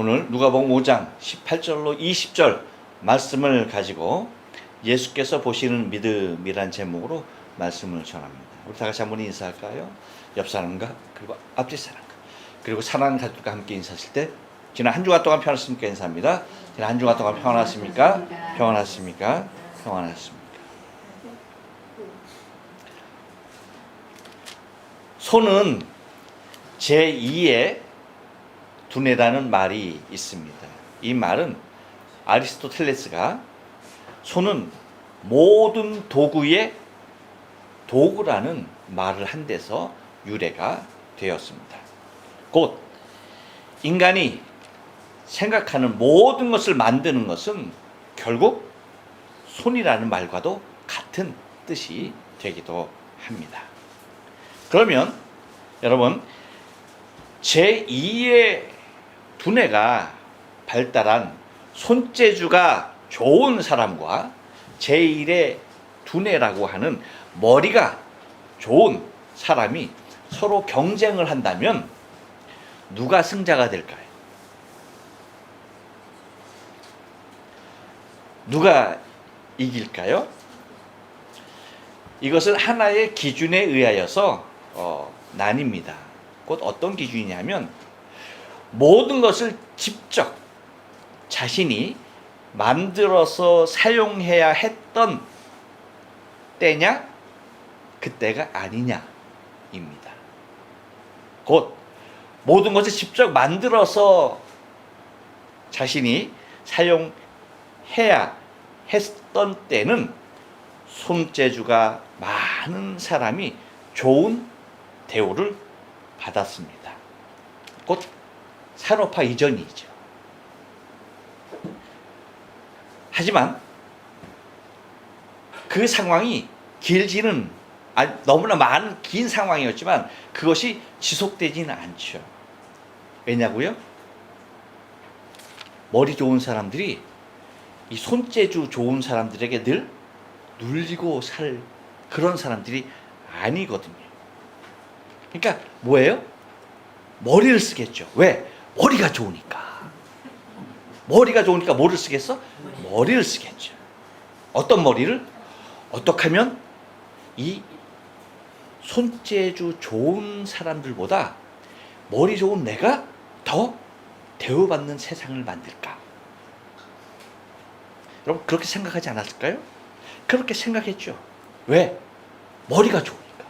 오늘 누가복음 5장 18절로 20절 말씀을 가지고 예수께서 보시는 믿음이란 제목으로 말씀을 전합니다. 우리 다 같이 한번 인사할까요? 옆 사람과 그리고 앞뒤 사람과 그리고 사랑하는 가족과 함께 인사하실 때 지난 한 주간 동안 평안하셨습니까? 인사합니다. 지난 한 주간 동안 평안하십니까? 평안하십니까? 평안하십니까? 손은 제2의 두뇌라는 말이 있습니다. 이 말은 아리스토텔레스가 손은 모든 도구의 도구라는 말을 한 데서 유래가 되었습니다. 곧 인간이 생각하는 모든 것을 만드는 것은 결국 손이라는 말과도 같은 뜻이 되기도 합니다. 그러면 여러분 제2의 두뇌가 발달한 손재주가 좋은 사람과 제1의 두뇌라고 하는 머리가 좋은 사람이 서로 경쟁을 한다면 누가 승자가 될까요? 누가 이길까요? 이것은 하나의 기준에 의하여서 나뉩니다. 곧 어떤 기준이냐면 모든 것을 직접 자신이 만들어서 사용해야 했던 때냐 그때가 아니냐입니다. 곧 모든 것을 직접 만들어서 자신이 사용해야 했던 때는 손재주가 많은 사람이 좋은 대우를 받았습니다. 곧 산업화 이전이죠. 하지만 그 상황이 길지는 너무나 많은 긴 상황이었지만 그것이 지속되지는 않죠. 왜냐고요? 머리 좋은 사람들이 이 손재주 좋은 사람들에게 늘 눌리고 살 그런 사람들이 아니거든요. 그러니까 뭐예요? 머리를 쓰겠죠. 왜? 머리가 좋으니까. 머리가 좋으니까 뭐를 쓰겠어? 머리를 쓰겠죠. 어떤 머리를? 어떻게 하면 이 손재주 좋은 사람들보다 머리 좋은 내가 더 대우받는 세상을 만들까? 여러분 그렇게 생각하지 않았을까요? 그렇게 생각했죠. 왜? 머리가 좋으니까.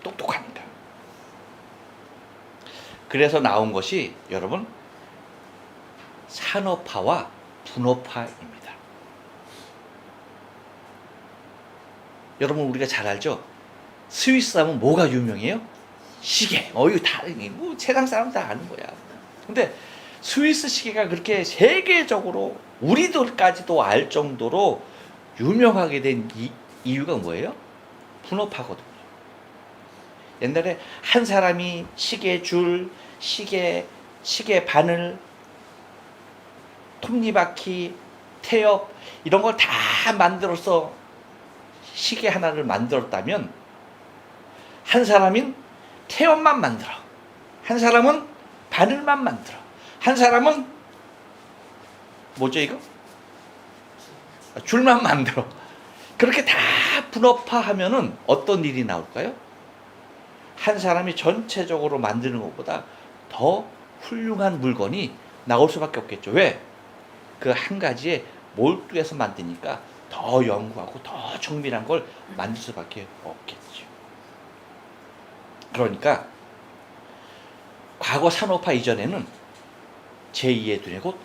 똑똑하니까. 그래서 나온 것이 여러분 산업화와 분업화입니다. 여러분 우리가 잘 알죠? 스위스 하면 뭐가 유명해요? 시계. 이거 다 뭐 세상 사람 다 아는 거야. 근데 스위스 시계가 그렇게 세계적으로 우리들까지도 알 정도로 유명하게 된 이유가 뭐예요? 분업화거든요. 옛날에 한 사람이 시계 줄, 시계 바늘, 톱니바퀴, 태엽 이런 걸 다 만들어서 시계 하나를 만들었다면 한 사람은 태엽만 만들어, 한 사람은 바늘만 만들어, 한 사람은 뭐죠 이거? 줄만 만들어. 그렇게 다 분업화하면은 어떤 일이 나올까요? 한 사람이 전체적으로 만드는 것보다 더 훌륭한 물건이 나올 수밖에 없겠죠. 왜? 그 한 가지에 몰두해서 만드니까 더 연구하고 더 정밀한 걸 만들 수밖에 없겠죠. 그러니까 과거 산업화 이전에는 제2의 두뇌 곧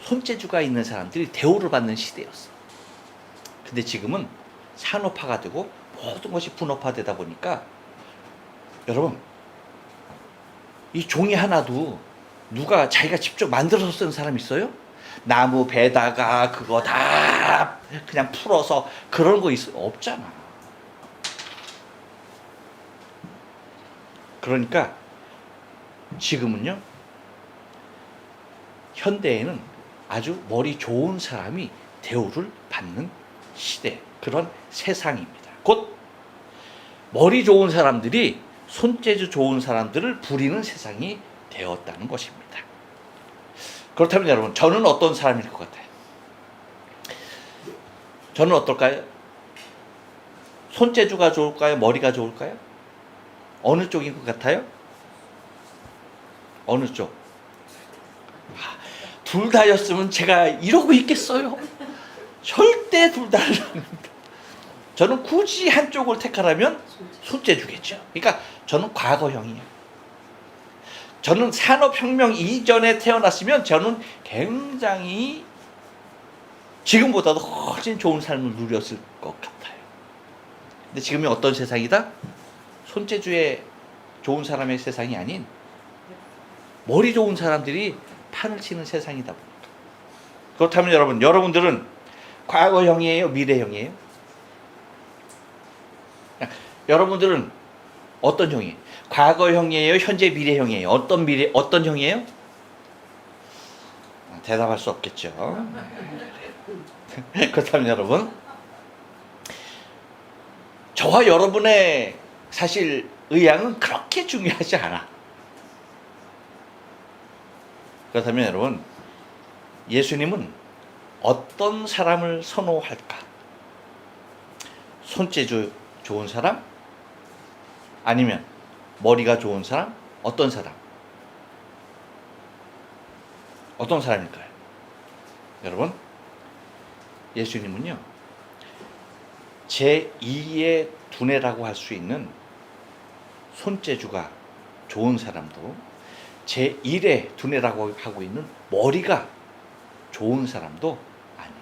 손재주가 있는 사람들이 대우를 받는 시대였어. 근데 지금은 산업화가 되고 모든 것이 분업화되다 보니까 여러분 이 종이 하나도 누가 자기가 직접 만들어서 쓰는 사람 있어요? 나무 베다가 그거 다 그냥 풀어서 그런 거 없잖아. 그러니까 지금은요 현대에는 아주 머리 좋은 사람이 대우를 받는 시대, 그런 세상입니다. 곧 머리 좋은 사람들이 손재주 좋은 사람들을 부리는 세상이 되었다는 것입니다. 그렇다면 여러분, 저는 어떤 사람일 것 같아요? 저는 어떨까요? 손재주가 좋을까요? 머리가 좋을까요? 어느 쪽인 것 같아요? 어느 쪽? 둘 다였으면 제가 이러고 있겠어요? 절대 둘 다를 합니다. 저는 굳이 한쪽을 택하라면 손재주겠죠. 그러니까 저는 과거형이에요. 저는 산업혁명 이전에 태어났으면 저는 굉장히 지금보다도 훨씬 좋은 삶을 누렸을 것 같아요. 근데 지금이 어떤 세상이다? 손재주에 좋은 사람의 세상이 아닌 머리 좋은 사람들이 판을 치는 세상이다. 그렇다면 여러분들은 과거형이에요? 미래형이에요? 여러분들은 어떤 형이에요? 과거형이에요? 현재 미래형이에요? 어떤 형이에요? 대답할 수 없겠죠. 그렇다면 여러분, 저와 여러분의 사실 의향은 그렇게 중요하지 않아. 그렇다면 여러분, 예수님은 어떤 사람을 선호할까? 손재주 좋은 사람? 아니면 머리가 좋은 사람? 어떤 사람? 어떤 사람일까요? 여러분, 예수님은요, 제2의 두뇌라고 할 수 있는 손재주가 좋은 사람도 제1의 두뇌라고 하고 있는 머리가 좋은 사람도 아니에요.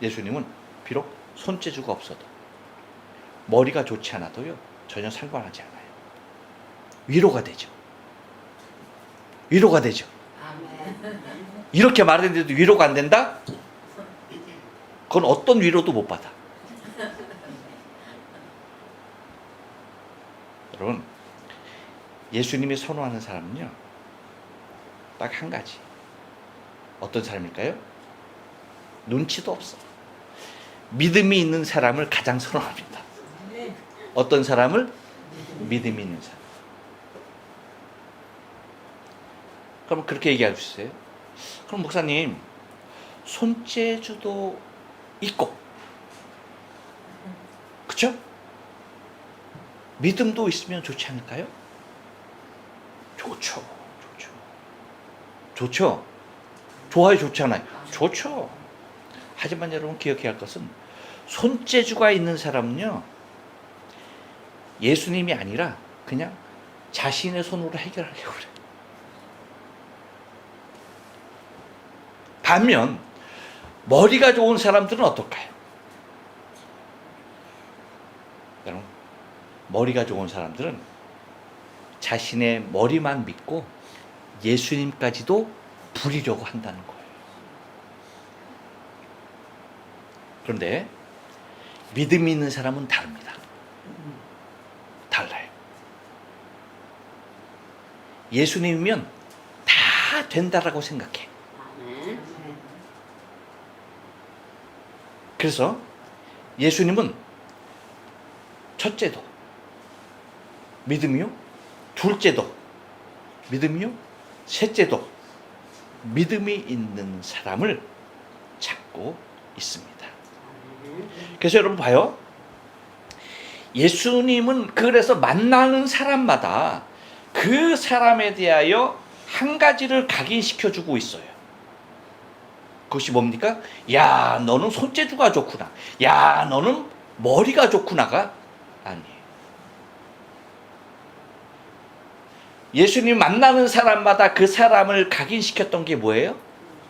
예수님은 비록 손재주가 없어도 머리가 좋지 않아도요, 전혀 상관하지 않아요. 위로가 되죠. 위로가 되죠. 이렇게 말했는데도 위로가 안 된다? 그건 어떤 위로도 못 받아. 여러분, 예수님이 선호하는 사람은요, 딱 한 가지. 어떤 사람일까요? 눈치도 없어. 믿음이 있는 사람을 가장 선호합니다. 어떤 사람을? 믿음이 있는 사람. 그럼 그렇게 얘기할 수 있어요? 그럼 목사님, 손재주도 있고, 그쵸? 믿음도 있으면 좋지 않을까요? 좋죠. 좋아요, 좋지 않아요? 좋죠. 하지만 여러분 기억해야 할 것은, 손재주가 있는 사람은요, 예수님이 아니라 그냥 자신의 손으로 해결하려고 그래요. 반면 머리가 좋은 사람들은 어떨까요? 여러분, 머리가 좋은 사람들은 자신의 머리만 믿고 예수님까지도 부리려고 한다는 거예요. 그런데 믿음이 있는 사람은 다릅니다. 달라요. 예수님이면 다 된다라고 생각해. 그래서 예수님은 첫째도 믿음이요, 둘째도 믿음이요, 셋째도 믿음이 있는 사람을 찾고 있습니다. 그래서 여러분 봐요. 예수님은 그래서 만나는 사람마다 그 사람에 대하여 한 가지를 각인시켜주고 있어요. 그것이 뭡니까? 야, 너는 손재주가 좋구나. 야, 너는 머리가 좋구나가 아니에요. 예수님 만나는 사람마다 그 사람을 각인시켰던 게 뭐예요?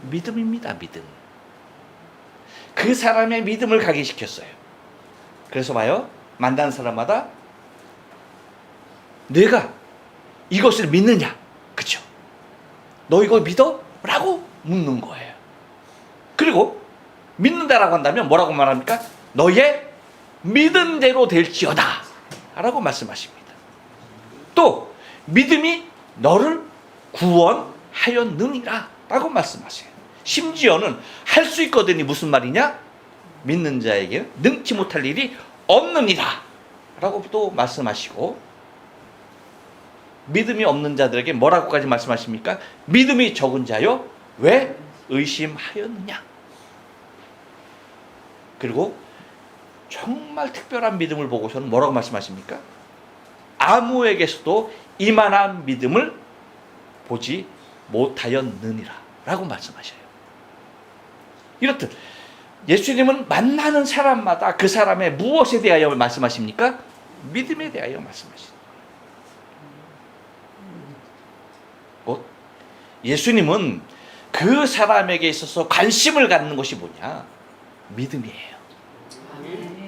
믿음입니다. 믿음. 그 사람의 믿음을 각인시켰어요. 그래서 봐요. 만나는 사람마다 내가 이것을 믿느냐? 그쵸? 너 이거 믿어? 라고 묻는 거예요. 그리고 믿는다라고 한다면 뭐라고 말합니까? 너의 믿은 대로 될지어다 라고 말씀하십니다. 또 믿음이 너를 구원하였느니라 라고 말씀하세요. 심지어는 할 수 있거든요. 무슨 말이냐? 믿는 자에게 능치 못할 일이 없느니라 라고 또 말씀하시고, 믿음이 없는 자들에게 뭐라고까지 말씀하십니까? 믿음이 적은 자요, 왜 의심하였느냐. 그리고 정말 특별한 믿음을 보고서는 뭐라고 말씀하십니까? 아무에게서도 이만한 믿음을 보지 못하였느니라 라고 말씀하셔요. 이렇듯 예수님은 만나는 사람마다 그 사람의 무엇에 대하여 말씀하십니까? 믿음에 대하여 말씀하십니다. 곧 예수님은 그 사람에게 있어서 관심을 갖는 것이 뭐냐? 믿음이에요.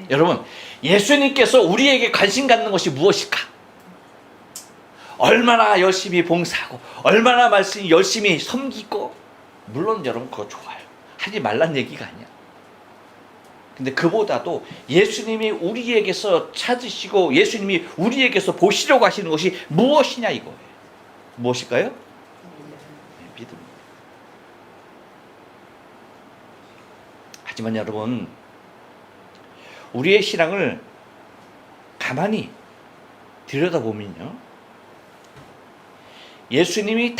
여러분, 예수님께서 우리에게 관심 갖는 것이 무엇일까? 얼마나 열심히 봉사하고 얼마나 말씀 열심히 섬기고, 물론 여러분 그거 좋아요. 하지 말란 얘기가 아니야. 근데 그보다도 예수님이 우리에게서 찾으시고 예수님이 우리에게서 보시려고 하시는 것이 무엇이냐 이거예요. 무엇일까요? 믿음. 하지만 여러분, 우리의 신앙을 가만히 들여다보면요, 예수님이면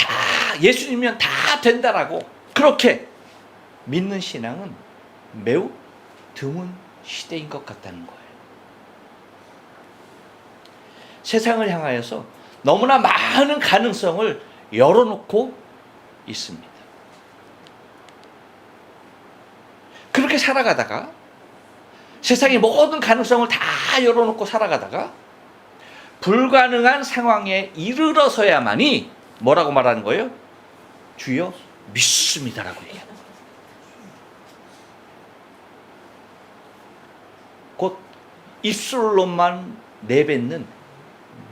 다 된다라고 그렇게 믿는 신앙은 매우 드문 시대인 것 같다는 거예요. 세상을 향하여서 너무나 많은 가능성을 열어놓고 있습니다. 그렇게 살아가다가, 세상의 모든 가능성을 다 열어놓고 살아가다가 불가능한 상황에 이르러서야만이 뭐라고 말하는 거예요? 주여 믿습니다라고 얘기하는 거예요. 곧 입술로만 내뱉는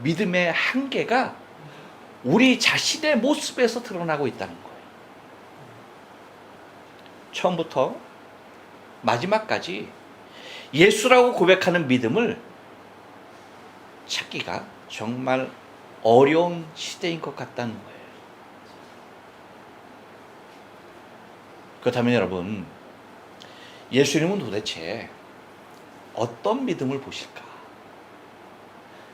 믿음의 한계가 우리 자신의 모습에서 드러나고 있다는 거예요. 처음부터 마지막까지 예수라고 고백하는 믿음을 찾기가 정말 어려운 시대인 것 같다는 거예요. 그렇다면 여러분, 예수님은 도대체 어떤 믿음을 보실까?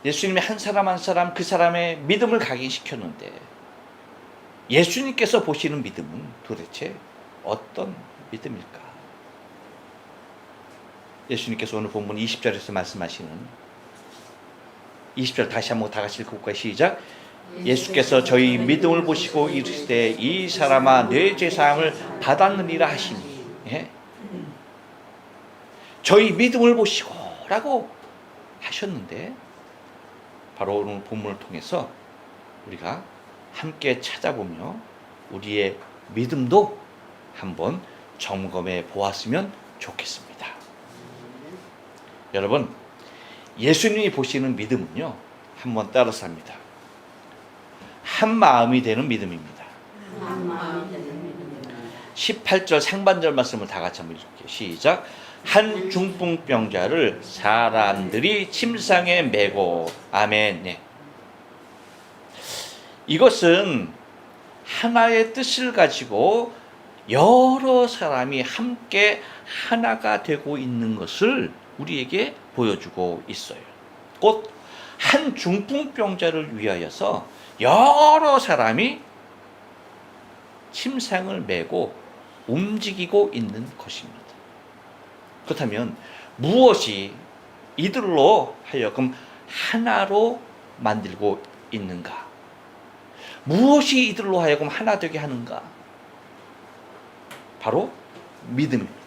예수님이 한 사람 한 사람 그 사람의 믿음을 각인시켰는데, 예수님께서 보시는 믿음은 도대체 어떤 믿음일까? 예수님께서 오늘 본문 20절에서 말씀하시는 20절 다시 한번 다 같이 읽어볼까요? 시작. 예수께서 저희 믿음을 보시고 이르시되 이 사람아 내 죄사함을 받았느니라 하시니, 예? 저희 믿음을 보시고 라고 하셨는데, 바로 오늘 본문을 통해서 우리가 함께 찾아보며 우리의 믿음도 한번 점검해 보았으면 좋겠습니다. 여러분, 예수님이 보시는 믿음은요, 한번 따라서 합니다. 한 마음이 되는 믿음입니다. 18절 상반절 말씀을 다 같이 한번 읽을게요. 시작. 한 중풍병자를 사람들이 침상에 메고. 아멘. 네. 이것은 하나의 뜻을 가지고 여러 사람이 함께 하나가 되고 있는 것을 우리에게 보여주고 있어요. 곧 한 중풍병자를 위하여서 여러 사람이 침상을 메고 움직이고 있는 것입니다. 그렇다면 무엇이 이들로 하여금 하나로 만들고 있는가? 무엇이 이들로 하여금 하나 되게 하는가? 바로 믿음입니다.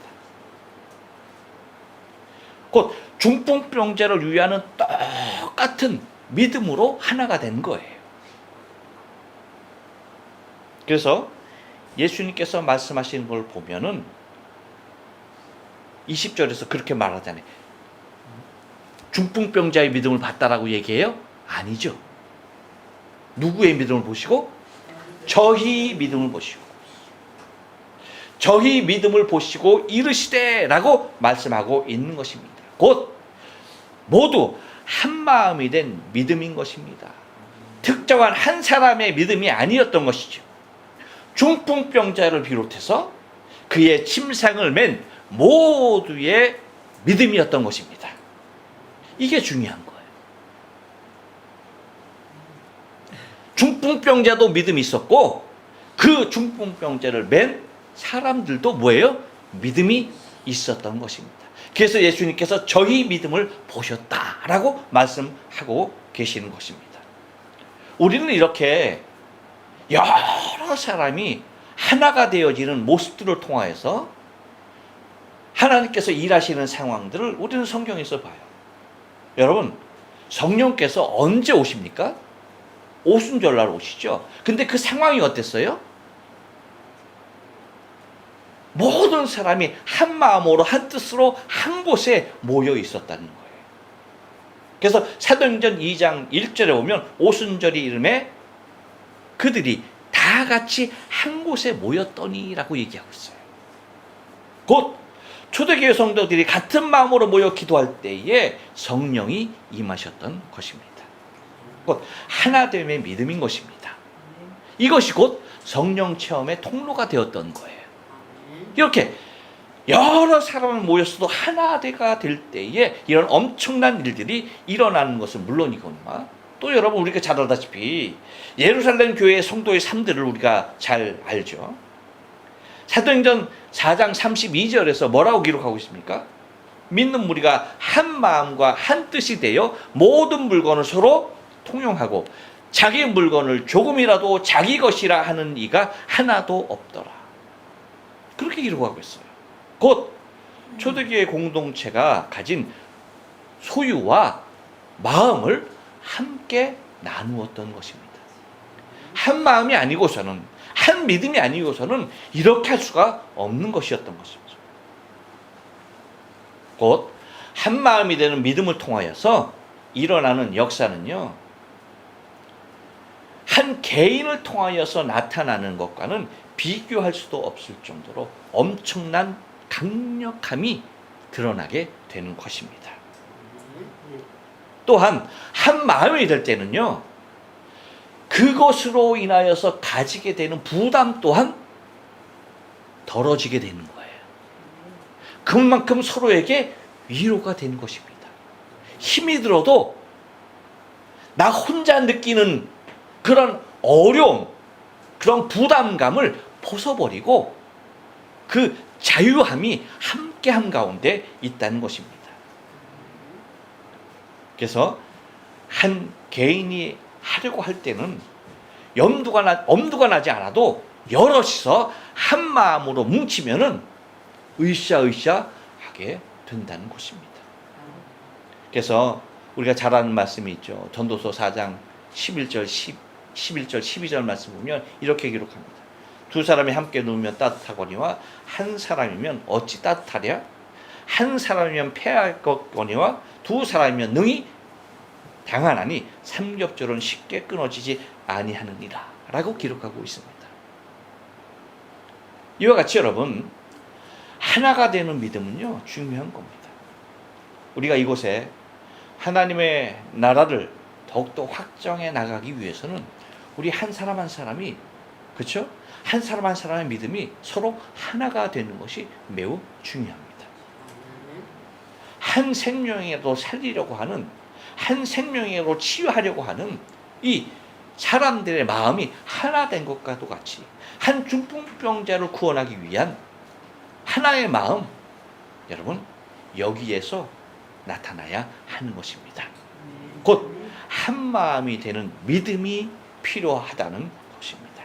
곧 중풍병자를 위하는 똑같은 믿음으로 하나가 된 거예요. 그래서 예수님께서 말씀하시는 걸 보면은 20절에서 그렇게 말하잖아요. 중풍병자의 믿음을 봤다라고 얘기해요? 아니죠. 누구의 믿음을 보시고? 저희 믿음을 보시고. 저희 믿음을 보시고 이르시되 라고 말씀하고 있는 것입니다. 곧 모두 한 마음이 된 믿음인 것입니다. 특정한 한 사람의 믿음이 아니었던 것이죠. 중풍병자를 비롯해서 그의 침상을 맨 모두의 믿음이었던 것입니다. 이게 중요한 거예요. 중풍병자도 믿음이 있었고 그 중풍병자를 맨 사람들도 뭐예요? 믿음이 있었던 것입니다. 그래서 예수님께서 저희 믿음을 보셨다라고 말씀하고 계시는 것입니다. 우리는 이렇게 여러 사람이 하나가 되어지는 모습들을 통하여서 하나님께서 일하시는 상황들을 우리는 성경에서 봐요. 여러분, 성령께서 언제 오십니까? 오순절날 오시죠. 근데 그 상황이 어땠어요? 모든 사람이 한 마음으로 한 뜻으로 한 곳에 모여 있었다는 거예요. 그래서 사도행전 2장 1절에 보면 오순절이 이름에 그들이 다 같이 한 곳에 모였더니라고 얘기하고 있어요. 곧 초대교회 성도들이 같은 마음으로 모여 기도할 때에 성령이 임하셨던 것입니다. 곧 하나됨의 믿음인 것입니다. 이것이 곧 성령 체험의 통로가 되었던 거예요. 이렇게 여러 사람을 모였어도 하나가 될 때에 이런 엄청난 일들이 일어나는 것은 물론이거니와 또 여러분 우리가 잘 알다시피 예루살렘 교회의 성도의 삶들을 우리가 잘 알죠. 사도행전 4장 32절에서 뭐라고 기록하고 있습니까? 믿는 무리가 한 마음과 한 뜻이 되어 모든 물건을 서로 통용하고 자기 물건을 조금이라도 자기 것이라 하는 이가 하나도 없더라. 그렇게 기록하고 있어요. 곧 초대교회 공동체가 가진 소유와 마음을 함께 나누었던 것입니다. 한 마음이 아니고서는, 한 믿음이 아니고서는 이렇게 할 수가 없는 것이었던 것입니다. 곧 한 마음이 되는 믿음을 통하여서 일어나는 역사는요, 한 개인을 통하여서 나타나는 것과는 비교할 수도 없을 정도로 엄청난 강력함이 드러나게 되는 것입니다. 또한 한 마음이 될 때는요, 그것으로 인하여서 가지게 되는 부담 또한 덜어지게 되는 거예요. 그만큼 서로에게 위로가 되는 것입니다. 힘이 들어도 나 혼자 느끼는 그런 어려움, 그런 부담감을 벗어버리고 그 자유함이 함께함 가운데 있다는 것입니다. 그래서 한 개인이 하려고 할 때는 엄두가 나지 않아도 여럿이서 한 마음으로 뭉치면은 으쌰으쌰 하게 된다는 것입니다. 그래서 우리가 잘 아는 말씀이 있죠. 전도서 4장 11절 12절 말씀 보면 이렇게 기록합니다. 두 사람이 함께 누우면 따뜻하거니와 한 사람이면 어찌 따뜻하랴? 한 사람이면 패하겠거니와 두 사람이면 능히 당하나니 삼겹줄은 쉽게 끊어지지 아니하느니라 라고 기록하고 있습니다. 이와 같이 여러분, 하나가 되는 믿음은요, 중요한 겁니다. 우리가 이곳에 하나님의 나라를 더욱더 확정해 나가기 위해서는 우리 한 사람 한 사람이, 그렇죠? 한 사람 한 사람의 믿음이 서로 하나가 되는 것이 매우 중요합니다. 한 생명이라도 살리려고 하는, 한 생명으로 치유하려고 하는 이 사람들의 마음이 하나 된 것과도 같이 한 중풍병자를 구원하기 위한 하나의 마음, 여러분 여기에서 나타나야 하는 것입니다. 곧 한 마음이 되는 믿음이 필요하다는 것입니다.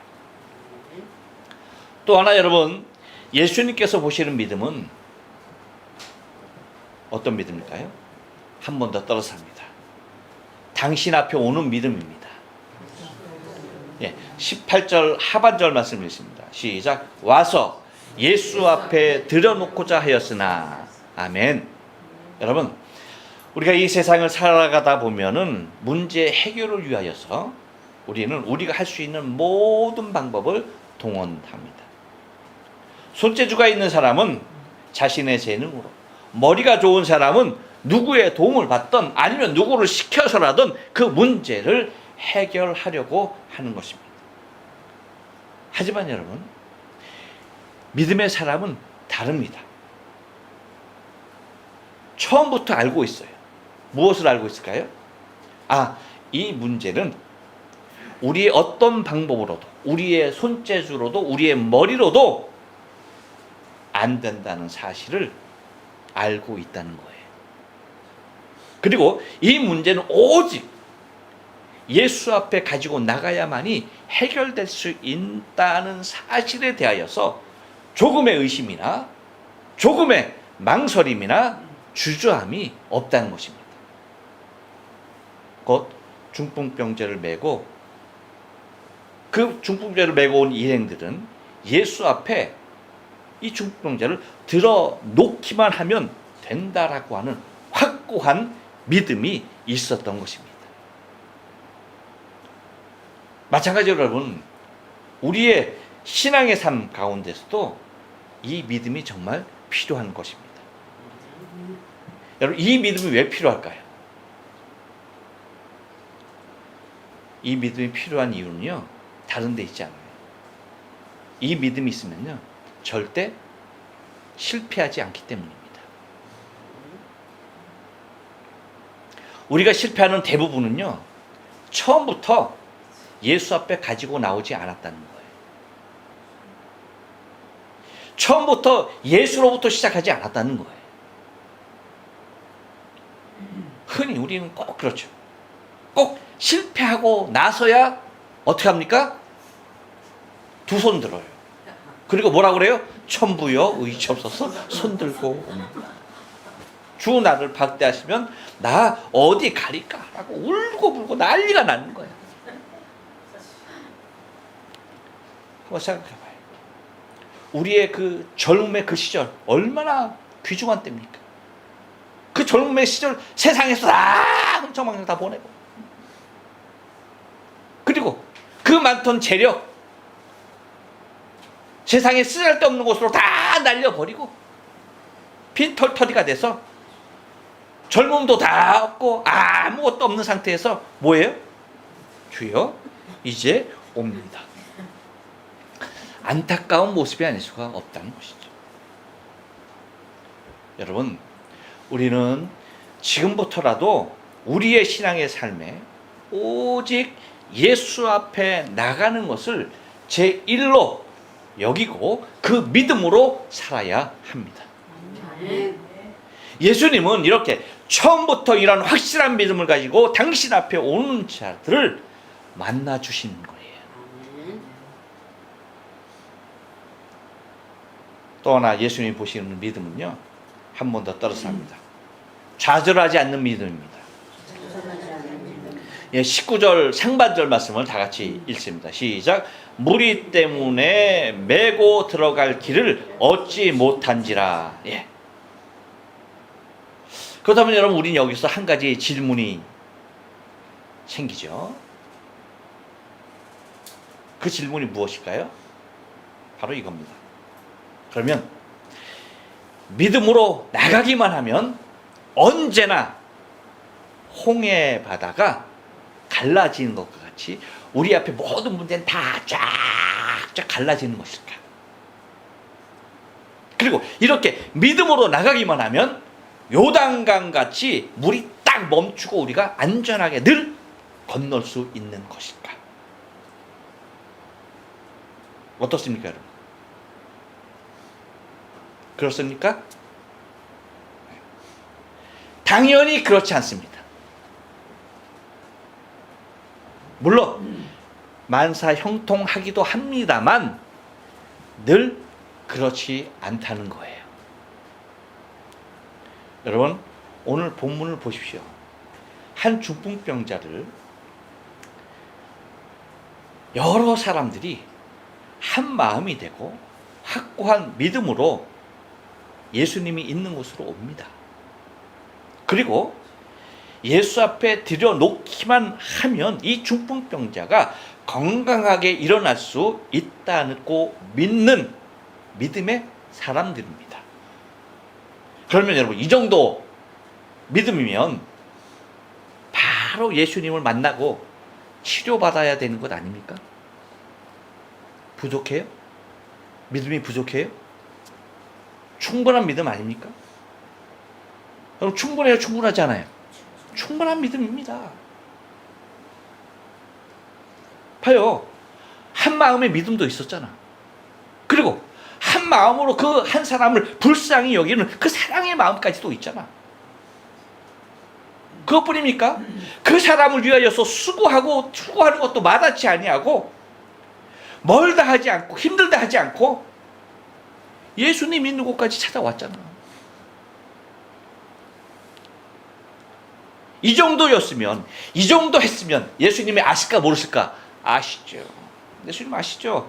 또 하나 여러분, 예수님께서 보시는 믿음은 어떤 믿음일까요? 한 번 더 떨어서 합니다. 당신 앞에 오는 믿음입니다. 18절 하반절 말씀 읽습니다. 시작. 와서 예수 앞에 들여놓고자 하였으나. 아멘. 여러분, 우리가 이 세상을 살아가다 보면은 문제 해결을 위하여서 우리는 우리가 할 수 있는 모든 방법을 동원합니다. 손재주가 있는 사람은 자신의 재능으로, 머리가 좋은 사람은 누구의 도움을 받든 아니면 누구를 시켜서라든 그 문제를 해결하려고 하는 것입니다. 하지만 여러분, 믿음의 사람은 다릅니다. 처음부터 알고 있어요. 무엇을 알고 있을까요? 이 문제는 우리의 어떤 방법으로도, 우리의 손재주로도, 우리의 머리로도 안 된다는 사실을 알고 있다는 거예요. 그리고 이 문제는 오직 예수 앞에 가지고 나가야만이 해결될 수 있다는 사실에 대하여서 조금의 의심이나 조금의 망설임이나 주저함이 없다는 것입니다. 곧 중풍병자를 메고, 그 중풍병자를 메고 온 일행들은 예수 앞에 이 중풍병자를 들어놓기만 하면 된다라고 하는 확고한 믿음이 있었던 것입니다. 마찬가지로 여러분, 우리의 신앙의 삶 가운데서도 이 믿음이 정말 필요한 것입니다. 여러분, 이 믿음이 왜 필요할까요? 이 믿음이 필요한 이유는요, 다른 데 있지 않아요. 이 믿음이 있으면요, 절대 실패하지 않기 때문입니다. 우리가 실패하는 대부분은요, 처음부터 예수 앞에 가지고 나오지 않았다는 거예요. 처음부터 예수로부터 시작하지 않았다는 거예요. 흔히 우리는 꼭 그렇죠. 꼭 실패하고 나서야 어떻게 합니까? 두 손 들어요. 그리고 뭐라 그래요? 천부여 의지없어서 손들고 옵니다. 주 나를 박대하시면 나 어디 가릴까? 라고 울고불고 난리가 나는 거예요. 한번 생각해봐요. 우리의 그 젊음의 그 시절 얼마나 귀중한 때입니까? 그 젊음의 시절 세상에서 다 흥청망청 다 보내고, 그리고 그 많던 재력 세상에 쓰잘데없는 곳으로 다 날려버리고 빈털터리가 돼서 젊음도 다 없고 아무것도 없는 상태에서 뭐예요? 주여 이제 옵니다. 안타까운 모습이 아닐 수가 없다는 것이죠. 여러분, 우리는 지금부터라도 우리의 신앙의 삶에 오직 예수 앞에 나가는 것을 제1로 여기고 그 믿음으로 살아야 합니다. 예수님은 이렇게 처음부터 이런 확실한 믿음을 가지고 당신 앞에 오는 자들을 만나 주시는 거예요. 또 하나 예수님이 보시는 믿음은요, 한 번 더 떨어서 합니다. 좌절하지 않는 믿음입니다. 19절 상반절 말씀을 다 같이 읽습니다. 시작. 무리 때문에 메고 들어갈 길을 얻지 못한지라. 예. 그렇다면 여러분, 우리는 여기서 한 가지 질문이 생기죠. 그 질문이 무엇일까요? 바로 이겁니다. 그러면 믿음으로 나가기만 하면 언제나 홍해 바다가 갈라지는 것과 같이 우리 앞에 모든 문제는 다 쫙쫙 갈라지는 것일까? 그리고 이렇게 믿음으로 나가기만 하면 요단강 같이 물이 딱 멈추고 우리가 안전하게 늘 건널 수 있는 것일까? 어떻습니까, 여러분? 그렇습니까? 당연히 그렇지 않습니다. 물론 만사 형통하기도 합니다만 늘 그렇지 않다는 거예요. 여러분, 오늘 본문을 보십시오. 한 중풍병자를 여러 사람들이 한 마음이 되고 확고한 믿음으로 예수님이 있는 곳으로 옵니다. 그리고 예수 앞에 들여놓기만 하면 이 중풍병자가 건강하게 일어날 수 있다고 믿는 믿음의 사람들입니다. 그러면 여러분, 이 정도 믿음이면 바로 예수님을 만나고 치료받아야 되는 것 아닙니까? 부족해요? 믿음이 부족해요? 충분한 믿음 아닙니까? 그럼 충분해요? 충분하지 않아요? 충분한 믿음입니다. 봐요. 한 마음의 믿음도 있었잖아. 그리고 한 마음으로 그 한 사람을 불쌍히 여기는 그 사랑의 마음까지도 있잖아. 그것뿐입니까? 그 사람을 위하여서 수고하는 것도 마다치 아니하고 멀다 하지 않고 힘들다 하지 않고 예수님 있는 곳까지 찾아왔잖아. 이 정도였으면, 이 정도 했으면 예수님이 아실까 모르실까? 아시죠. 예수님 아시죠.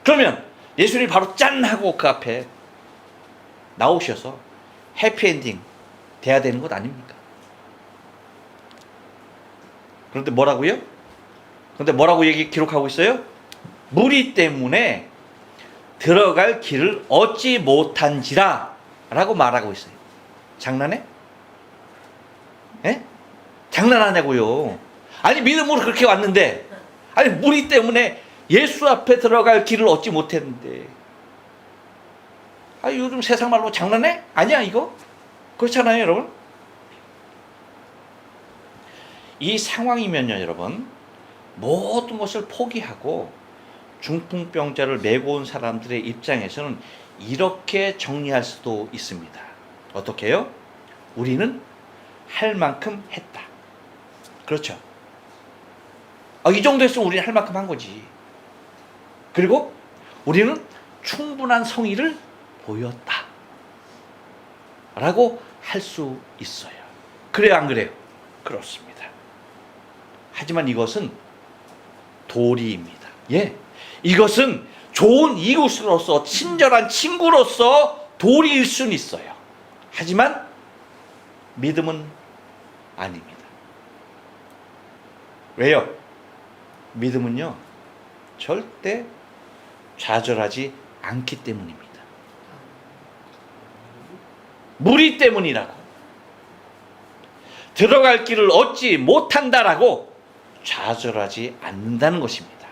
그러면 예수님이 바로 짠 하고 그 앞에 나오셔서 해피엔딩 돼야 되는 것 아닙니까? 그런데 뭐라고요? 그런데 뭐라고 기록하고 있어요? 무리 때문에 들어갈 길을 얻지 못한지라 라고 말하고 있어요. 장난해? 예? 장난하냐고요. 아니 믿음으로 그렇게 왔는데, 아니 무리 때문에 예수 앞에 들어갈 길을 얻지 못했는데, 아 요즘 세상 말로 장난해? 아니야 이거? 그렇잖아요 여러분. 이 상황이면요 여러분, 모든 것을 포기하고 중풍병자를 메고 온 사람들의 입장에서는 이렇게 정리할 수도 있습니다. 어떻게 해요? 우리는 할 만큼 했다. 그렇죠. 이 정도 했으면 우리는 할 만큼 한 거지. 그리고 우리는 충분한 성의를 보였다 라고 할 수 있어요. 그래요 안 그래요? 그렇습니다. 하지만 이것은 도리입니다. 예, 이것은 좋은 이웃으로서, 친절한 친구로서 도리일 수는 있어요. 하지만 믿음은 아닙니다. 왜요? 믿음은요 절대 좌절하지 않기 때문입니다. 무리 때문이라고, 들어갈 길을 얻지 못한다라고 좌절하지 않는다는 것입니다.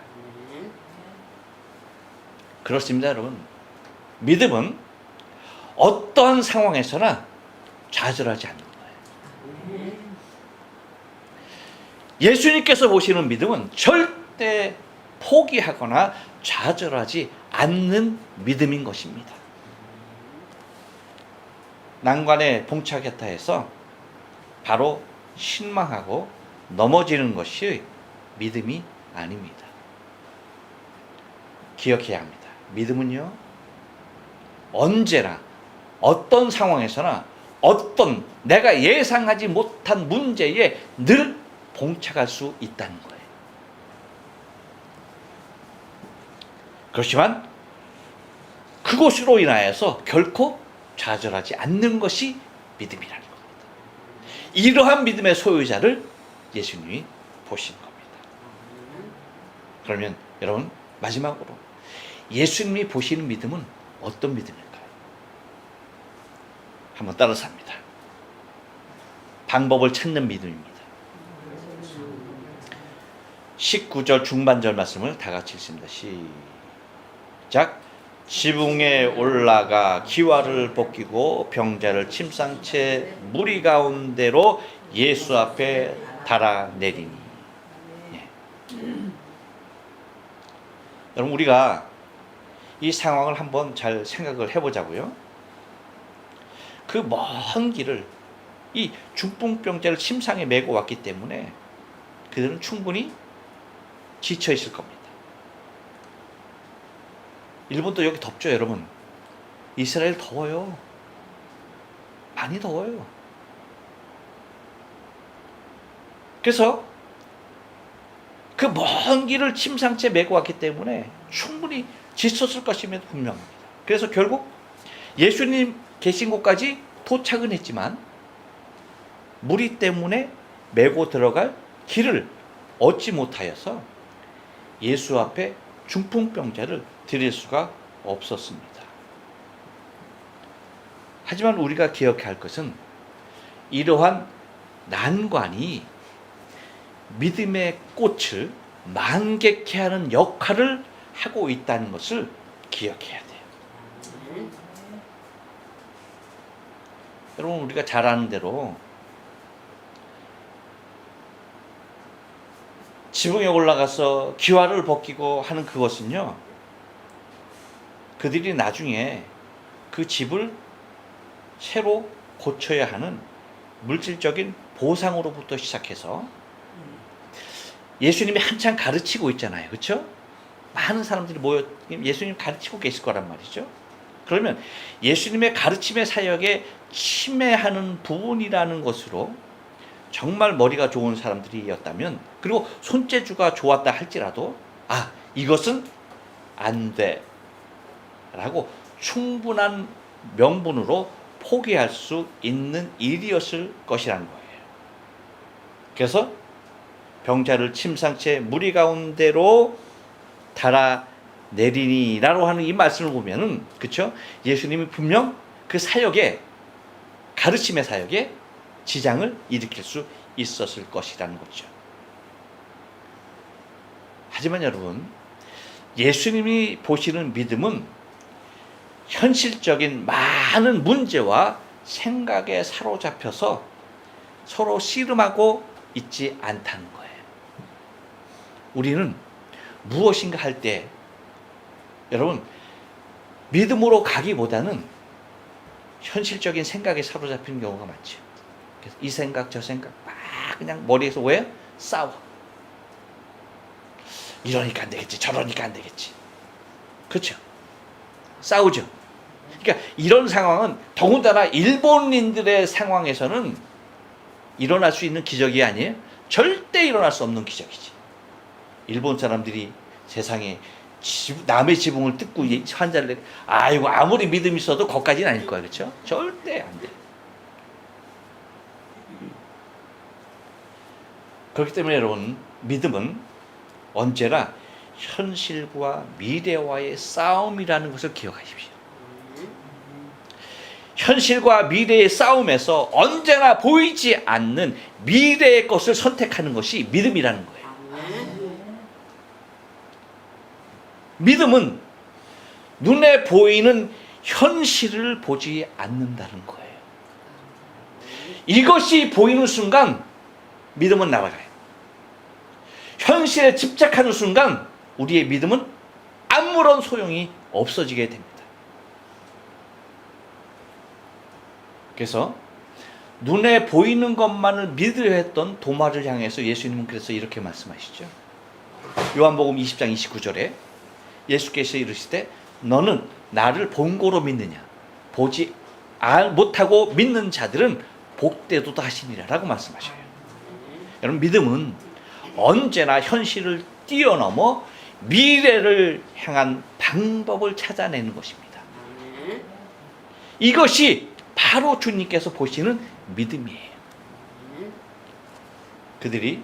그렇습니다 여러분. 믿음은 어떠한 상황에서나 좌절하지 않는 거예요. 예수님께서 보시는 믿음은 절대 포기하거나 좌절하지 않는 믿음인 것입니다. 난관에 봉착했다 해서 바로 실망하고 넘어지는 것이 믿음이 아닙니다. 기억해야 합니다. 믿음은요 언제나 어떤 상황에서나 어떤 내가 예상하지 못한 문제에 늘 봉착할 수 있다는 거예요. 그렇지만 그것으로 인하여서 결코 좌절하지 않는 것이 믿음이라는 겁니다. 이러한 믿음의 소유자를 예수님이 보신 겁니다. 그러면 여러분 마지막으로 예수님이 보시는 믿음은 어떤 믿음일까요? 한번 따라서 합니다. 방법을 찾는 믿음입니다. 19절 중반절 말씀을 다 같이 읽습니다. 시작. 지붕에 올라가 기와를 벗기고 병자를 침상채 무리 가운데로 예수 앞에 달아내리니. 예. 여러분 우리가 이 상황을 한번 잘 생각을 해보자고요. 그 먼 길을 이 중풍병자를 침상에 메고 왔기 때문에 그들은 충분히 지쳐 있을 겁니다. 일본도 여기 덥죠 여러분. 이스라엘 더워요. 많이 더워요. 그래서 그 먼 길을 침상채 메고 왔기 때문에 충분히 지쳤을 것임에도 분명합니다. 그래서 결국 예수님 계신 곳까지 도착은 했지만 무리 때문에 메고 들어갈 길을 얻지 못하여서 예수 앞에 중풍병자를 드릴 수가 없었습니다. 하지만 우리가 기억해야 할 것은 이러한 난관이 믿음의 꽃을 만개케 하는 역할을 하고 있다는 것을 기억해야 돼요. 여러분 우리가 잘 아는 대로 지붕에 올라가서 기와를 벗기고 하는 그것은요, 그들이 나중에 그 집을 새로 고쳐야 하는 물질적인 보상으로부터 시작해서 예수님이 한창 가르치고 있잖아요. 그렇죠? 많은 사람들이 모여 예수님 가르치고 계실 거란 말이죠. 그러면 예수님의 가르침의 사역에 침해하는 부분이라는 것으로 정말 머리가 좋은 사람들이었다면, 그리고 손재주가 좋았다 할지라도 이것은 안 돼 라고 충분한 명분으로 포기할 수 있는 일이었을 것이라는 거예요. 그래서 병자를 침상채 무리 가운데로 달아내리니라고 하는 이 말씀을 보면은, 그렇죠? 예수님이 분명 그 사역에, 가르침의 사역에 지장을 일으킬 수 있었을 것이라는 거죠. 하지만 여러분, 예수님이 보시는 믿음은 현실적인 많은 문제와 생각에 사로잡혀서 서로 씨름하고 있지 않다는 거예요. 우리는 무엇인가 할 때, 여러분, 믿음으로 가기보다는 현실적인 생각에 사로잡히는 경우가 많죠. 그래서 이 생각 저 생각 막 그냥 머리에서 왜 싸워. 이러니까 안 되겠지, 저러니까 안 되겠지. 그렇죠? 싸우죠. 그러니까 이런 상황은 더군다나 일본인들의 상황에서는 일어날 수 있는 기적이 아니에요. 절대 일어날 수 없는 기적이지. 일본 사람들이 세상에 남의 지붕을 뜯고 환자를 내, 아이고 아무리 믿음이 있어도 거기까지는 아닐 거야. 그렇죠? 절대 안 돼. 그렇기 때문에 여러분, 믿음은 언제나 현실과 미래와의 싸움이라는 것을 기억하십시오. 현실과 미래의 싸움에서 언제나 보이지 않는 미래의 것을 선택하는 것이 믿음이라는 거예요. 믿음은 눈에 보이는 현실을 보지 않는다는 거예요. 이것이 보이는 순간 믿음은 날아가요. 현실에 집착하는 순간 우리의 믿음은 아무런 소용이 없어지게 됩니다. 그래서 눈에 보이는 것만을 믿으려 했던 도마를 향해서 예수님은 그래서 이렇게 말씀하시죠. 요한복음 20장 29절에 예수께서 이르시되 너는 나를 본고로 믿느냐, 보지 못하고 믿는 자들은 복되도다 하시니라 라고 말씀하셔요. 여러분, 믿음은 언제나 현실을 뛰어넘어 미래를 향한 방법을 찾아내는 것입니다. 이것이 바로 주님께서 보시는 믿음이에요. 그들이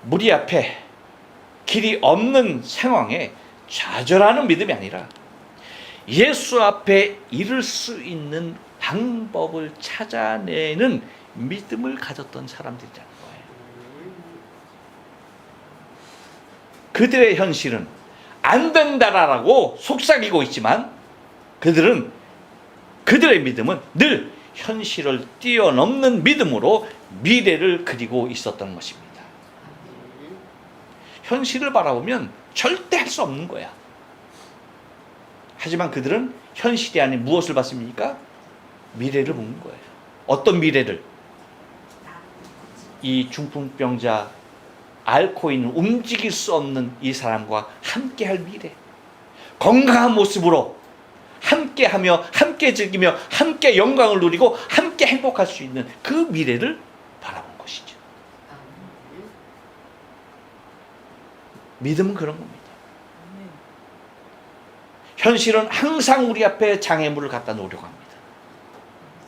무리 앞에 길이 없는 상황에 좌절하는 믿음이 아니라 예수 앞에 이를 수 있는 방법을 찾아내는 믿음을 가졌던 사람들이라는 거예요. 그들의 현실은 안 된다라고 속삭이고 있지만 그들의 믿음은 늘 현실을 뛰어넘는 믿음으로 미래를 그리고 있었던 것입니다. 현실을 바라보면 절대 할 수 없는 거야. 하지만 그들은 현실이 아닌 무엇을 봤습니까? 미래를 보는 거예요. 어떤 미래를? 이 중풍병자, 앓고 있는, 움직일 수 없는 이 사람과 함께할 미래, 건강한 모습으로 함께하며 함께 즐기며 함께 영광을 누리고 함께 행복할 수 있는 그 미래를 바라본 것이죠. 믿음은 그런 겁니다. 현실은 항상 우리 앞에 장애물을 갖다 놓으려고 합니다.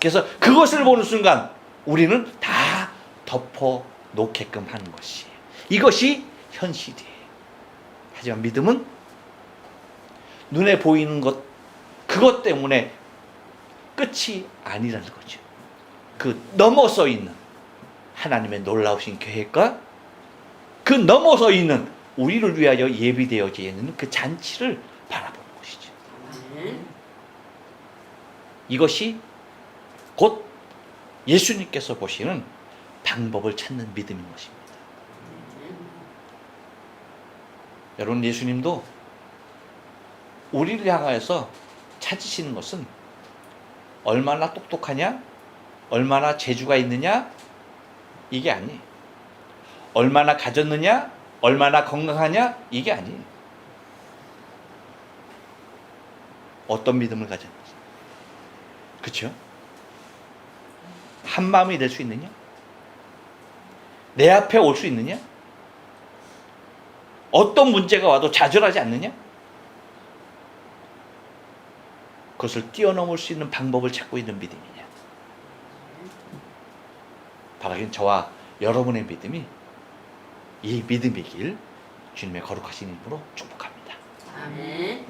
그래서 그것을 보는 순간 우리는 다 덮어 놓게끔 하는 것이에요. 이것이 현실이에요. 하지만 믿음은 눈에 보이는 것, 그것 때문에 끝이 아니라는 거죠. 그 넘어서 있는 하나님의 놀라우신 계획과 그 넘어서 있는 우리를 위하여 예비되어져 있는 그 잔치를 바라보는 것이죠. 이것이 곧 예수님께서 보시는 방법을 찾는 믿음인 것입니다. 여러분, 예수님도 우리를 향하여서 찾으시는 것은 얼마나 똑똑하냐, 얼마나 재주가 있느냐, 이게 아니에요. 얼마나 가졌느냐, 얼마나 건강하냐, 이게 아니에요. 어떤 믿음을 가졌는지. 그렇죠? 한 마음이 될 수 있느냐? 내 앞에 올 수 있느냐? 어떤 문제가 와도 좌절하지 않느냐? 그것을 뛰어넘을 수 있는 방법을 찾고 있는 믿음이냐? 바라긴 저와 여러분의 믿음이 이 믿음이길 주님의 거룩하신 이름으로 축복합니다. 아멘.